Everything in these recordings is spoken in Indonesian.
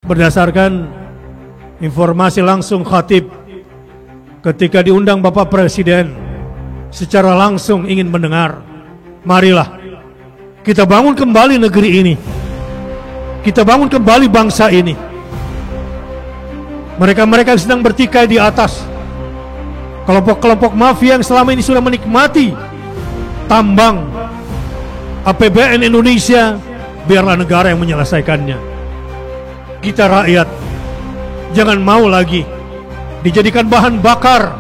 Berdasarkan informasi langsung khatib ketika diundang Bapak Presiden secara langsung ingin mendengar, marilah kita bangun kembali negeri ini, kita bangun kembali bangsa ini. Mereka-mereka yang sedang bertikai di atas, kelompok-kelompok mafia yang selama ini sudah menikmati tambang APBN Indonesia, biarlah negara yang menyelesaikannya. Kita rakyat jangan mau lagi dijadikan bahan bakar,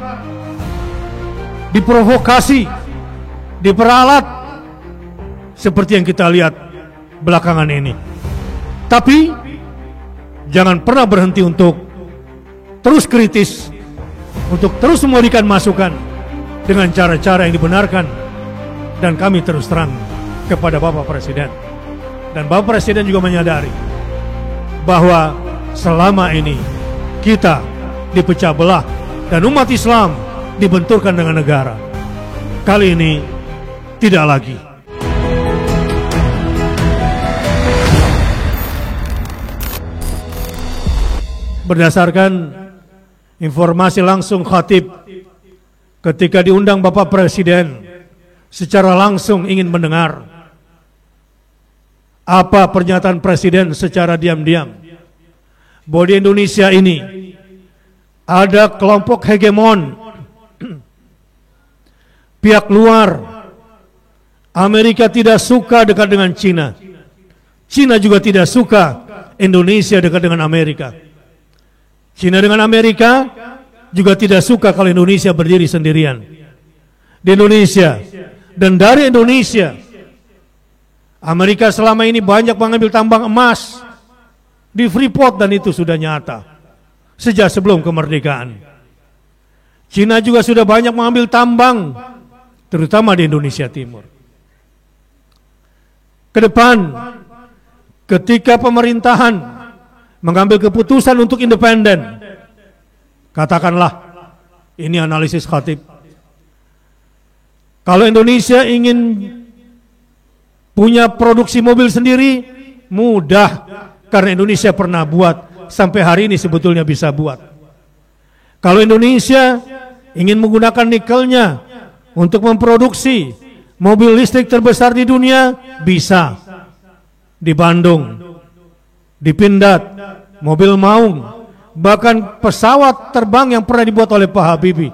diprovokasi, diperalat seperti yang kita lihat belakangan ini. Tapi jangan pernah berhenti untuk terus kritis, untuk terus memberikan masukan dengan cara-cara yang dibenarkan, dan kami terus terang kepada Bapak Presiden. Dan Bapak Presiden juga menyadari bahwa selama ini kita dipecah belah dan umat Islam dibenturkan dengan negara. Kali ini tidak lagi. Berdasarkan informasi langsung khatib ketika diundang Bapak Presiden secara langsung ingin mendengar apa pernyataan Presiden secara diam-diam, bahwa di Indonesia ini ada kelompok hegemon, pihak luar. Amerika tidak suka dekat dengan Cina, Cina juga tidak suka Indonesia dekat dengan Amerika. Cina dengan Amerika juga tidak suka kalau Indonesia berdiri sendirian. Di Indonesia dan dari Indonesia, Amerika selama ini banyak mengambil tambang emas di Freeport, dan itu sudah nyata sejak sebelum kemerdekaan. Cina juga sudah banyak mengambil tambang, terutama di Indonesia Timur. Ke depan, ketika pemerintahan mengambil keputusan untuk independen, katakanlah, ini analisis khatib, kalau Indonesia ingin punya produksi mobil sendiri, mudah, karena Indonesia pernah buat, sampai hari ini sebetulnya bisa buat. Kalau Indonesia ingin menggunakan nikelnya untuk memproduksi mobil listrik terbesar di dunia, bisa. Di Bandung, di Pindad, mobil Maung, bahkan pesawat terbang yang pernah dibuat oleh Pak Habibie,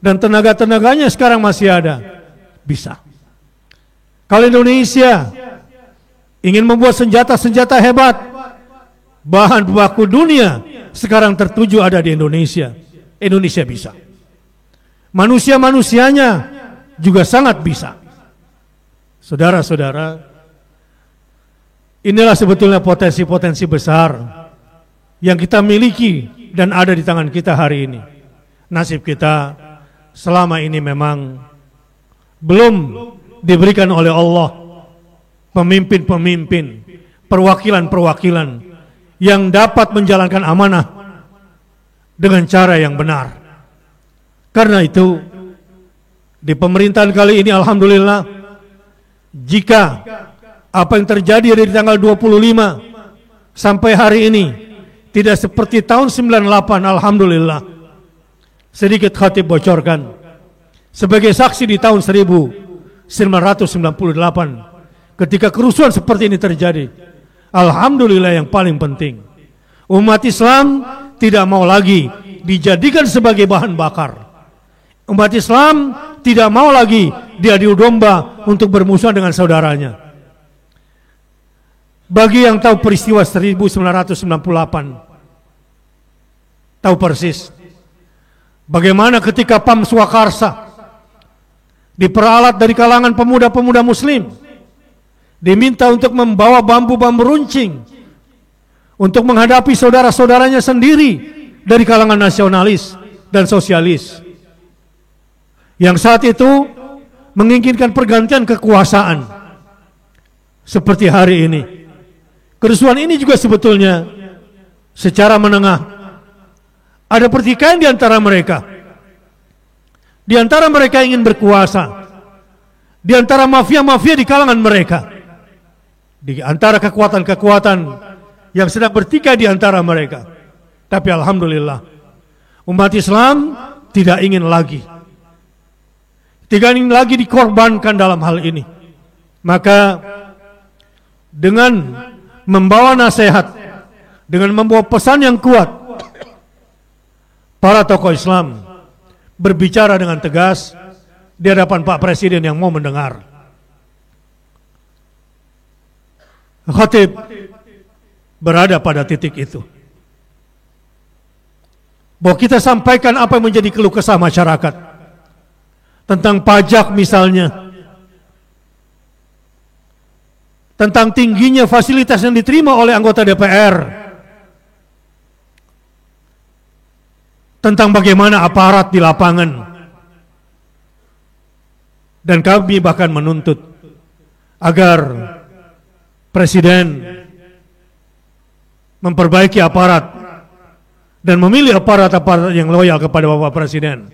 dan tenaga-tenaganya sekarang masih ada, bisa. Kalau Indonesia ingin membuat senjata-senjata hebat, bahan baku dunia sekarang tertuju ada di Indonesia. Indonesia bisa. Manusia-manusianya juga sangat bisa. Saudara-saudara, inilah sebetulnya potensi-potensi besar yang kita miliki dan ada di tangan kita hari ini. Nasib kita selama ini memang belum diberikan oleh Allah pemimpin-pemimpin, perwakilan-perwakilan yang dapat menjalankan amanah dengan cara yang benar. Karena itu, di pemerintahan kali ini alhamdulillah, jika apa yang terjadi dari tanggal 25 sampai hari ini tidak seperti tahun 98, alhamdulillah, sedikit khatib bocorkan sebagai saksi di tahun 1998 ketika kerusuhan seperti ini terjadi. Alhamdulillah, yang paling penting, umat Islam tidak mau lagi dijadikan sebagai bahan bakar. Umat Islam tidak mau lagi diadu domba untuk bermusuhan dengan saudaranya. Bagi yang tahu peristiwa 1998, tahu persis bagaimana ketika Pam Swakarsa diperalat dari kalangan pemuda-pemuda muslim, diminta untuk membawa bambu-bambu runcing untuk menghadapi saudara-saudaranya sendiri dari kalangan nasionalis dan sosialis yang saat itu menginginkan pergantian kekuasaan. Seperti hari ini, kerusuhan ini juga sebetulnya secara menengah ada pertikaian di antara mereka. Di antara mereka ingin berkuasa, di antara mafia-mafia di kalangan mereka, di antara kekuatan-kekuatan yang sedang bertikai di antara mereka. Tapi alhamdulillah, umat Islam tidak ingin lagi dikorbankan dalam hal ini. Maka dengan membawa nasihat, dengan membawa pesan yang kuat, para tokoh Islam berbicara dengan tegas di hadapan Pak Presiden yang mau mendengar. Khatib berada pada titik itu, bahwa kita sampaikan apa yang menjadi keluh kesah masyarakat tentang pajak misalnya, tentang tingginya fasilitas yang diterima oleh anggota DPR, tentang bagaimana aparat di lapangan. Dan kami bahkan menuntut agar Presiden memperbaiki aparat dan memilih aparat-aparat yang loyal kepada Bapak Presiden.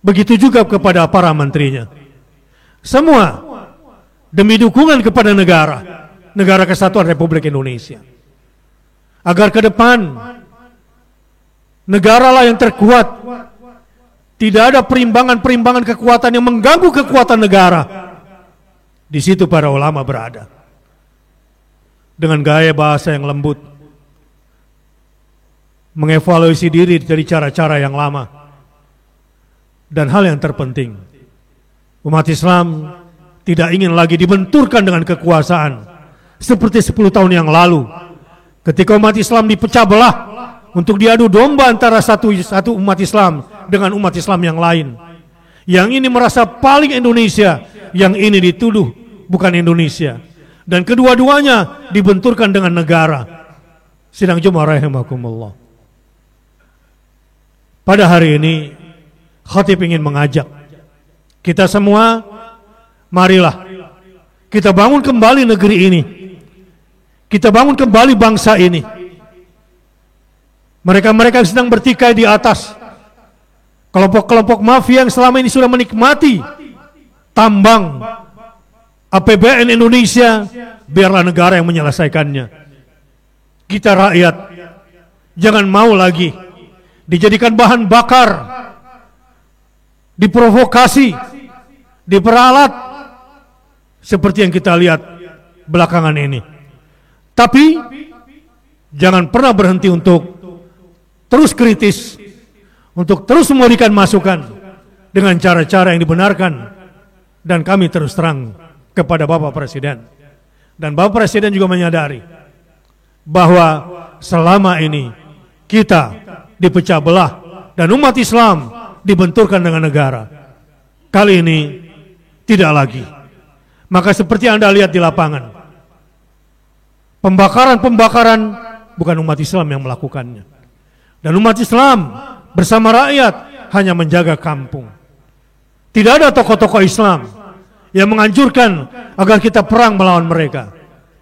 Begitu juga kepada para menterinya. Semua demi dukungan kepada negara Kesatuan Republik Indonesia. Agar ke depan negaralah yang terkuat. Tidak ada perimbangan kekuatan yang mengganggu kekuatan negara. Di situ para ulama berada. Dengan gaya bahasa yang lembut, mengevaluasi diri dari cara-cara yang lama. Dan hal yang terpenting, umat Islam tidak ingin lagi dibenturkan dengan kekuasaan seperti 10 tahun yang lalu, ketika umat Islam dipecah belah untuk diadu domba antara satu umat Islam dengan umat Islam yang lain. Yang ini merasa paling Indonesia, yang ini dituduh bukan Indonesia. Dan kedua-duanya dibenturkan dengan negara. Sidang Jumat rahimakumullah. Pada hari ini Khatib ingin mengajak kita semua, marilah kita bangun kembali negeri ini. Kita bangun kembali bangsa ini. Mereka-mereka yang sedang bertikai di atas, kelompok-kelompok mafia yang selama ini sudah menikmati tambang APBN Indonesia, biarlah negara yang menyelesaikannya. Kita rakyat jangan mau lagi dijadikan bahan bakar, diprovokasi, diperalat seperti yang kita lihat belakangan ini. Tapi jangan pernah berhenti untuk terus kritis, untuk terus memberikan masukan dengan cara-cara yang dibenarkan. Dan kami terus terang kepada Bapak Presiden. Dan Bapak Presiden juga menyadari bahwa selama ini kita dipecah belah dan umat Islam dibenturkan dengan negara. Kali ini tidak lagi. Maka seperti Anda lihat di lapangan, pembakaran-pembakaran bukan umat Islam yang melakukannya. Dan umat Islam bersama rakyat hanya menjaga kampung. Tidak ada tokoh-tokoh Islam yang menganjurkan agar kita perang melawan mereka.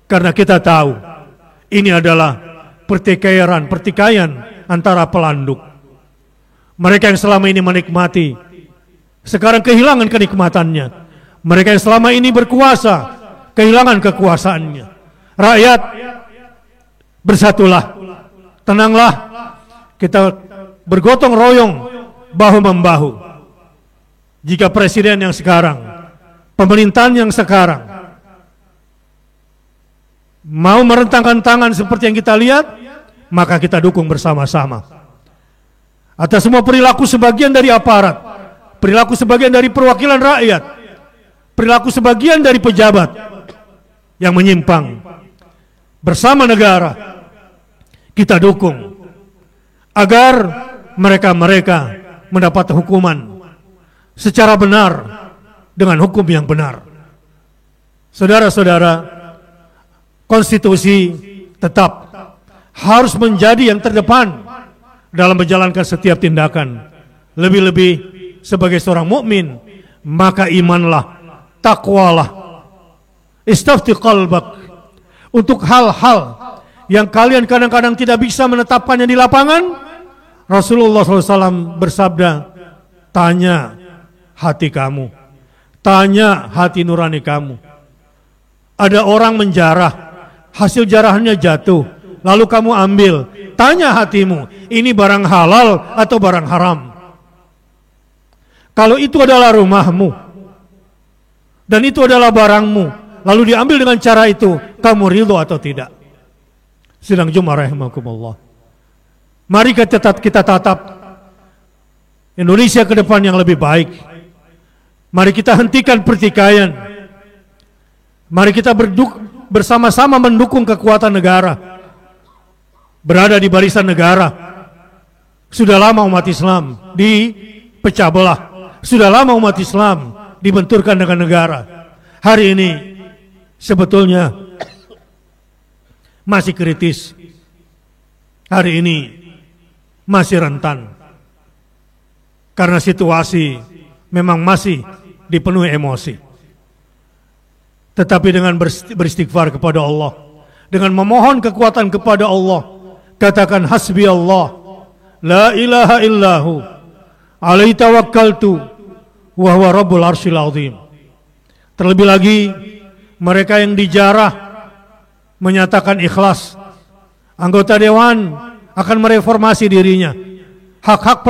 Karena kita tahu ini adalah pertikaian antara pelanduk. Mereka yang selama ini menikmati, sekarang kehilangan kenikmatannya. Mereka yang selama ini berkuasa, kehilangan kekuasaannya. Rakyat, bersatulah, tenanglah, kita bergotong royong, bahu-membahu. Jika presiden yang sekarang, pemerintahan yang sekarang mau merentangkan tangan seperti yang kita lihat, maka kita dukung bersama-sama. Atas semua perilaku sebagian dari aparat, perilaku sebagian dari perwakilan rakyat, perilaku sebagian dari pejabat yang menyimpang, bersama negara kita dukung agar mereka-mereka mendapat hukuman secara benar dengan hukum yang benar. Saudara-saudara, konstitusi tetap harus menjadi yang terdepan dalam menjalankan setiap tindakan. Lebih-lebih sebagai seorang mukmin, maka imanlah, takwalah, istafti qalbak untuk hal-hal yang kalian kadang-kadang tidak bisa menetapkannya di lapangan. Rasulullah SAW bersabda, tanya hati kamu, tanya hati nurani kamu. Ada orang menjarah, hasil jarahannya jatuh, lalu kamu ambil. Tanya hatimu, ini barang halal atau barang haram? Kalau itu adalah rumahmu dan itu adalah barangmu, lalu diambil dengan cara itu, kamu ridho atau tidak? Sidang Jumat rahimakumullah. Mari kita tatap Indonesia ke depan yang lebih baik. Mari kita hentikan pertikaian. Mari kita bersama-sama mendukung kekuatan negara, berada di barisan negara. Sudah lama umat Islam dipecah belah. Sudah lama umat Islam dibenturkan dengan negara. Hari ini sebetulnya masih kritis. Hari ini masih rentan. Karena situasi memang masih dipenuhi emosi. Tetapi dengan beristighfar kepada Allah, dengan memohon kekuatan kepada Allah, katakan hasbi Allah, la ilaha illahu, alaihi tawakkaltu, wa huwa rabbul arsyil azim. Terlebih lagi mereka yang dijarah menyatakan ikhlas. Anggota dewan akan mereformasi dirinya. Hak-hak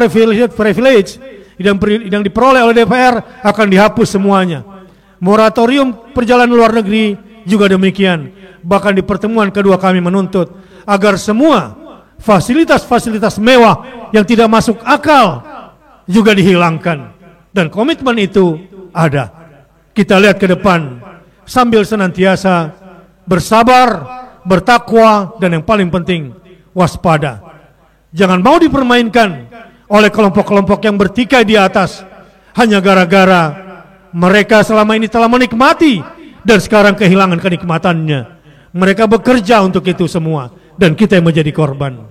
privilege yang diperoleh oleh DPR akan dihapus semuanya. Moratorium perjalanan luar negeri juga demikian. Bahkan di pertemuan kedua kami menuntut agar semua fasilitas-fasilitas mewah yang tidak masuk akal juga dihilangkan. Dan komitmen itu ada. Kita lihat ke depan sambil senantiasa bersabar, bertakwa, dan yang paling penting waspada. Jangan mau dipermainkan oleh kelompok-kelompok yang bertikai di atas hanya gara-gara mereka selama ini telah menikmati dan sekarang kehilangan kenikmatannya. Mereka bekerja untuk itu semua dan kita yang menjadi korban.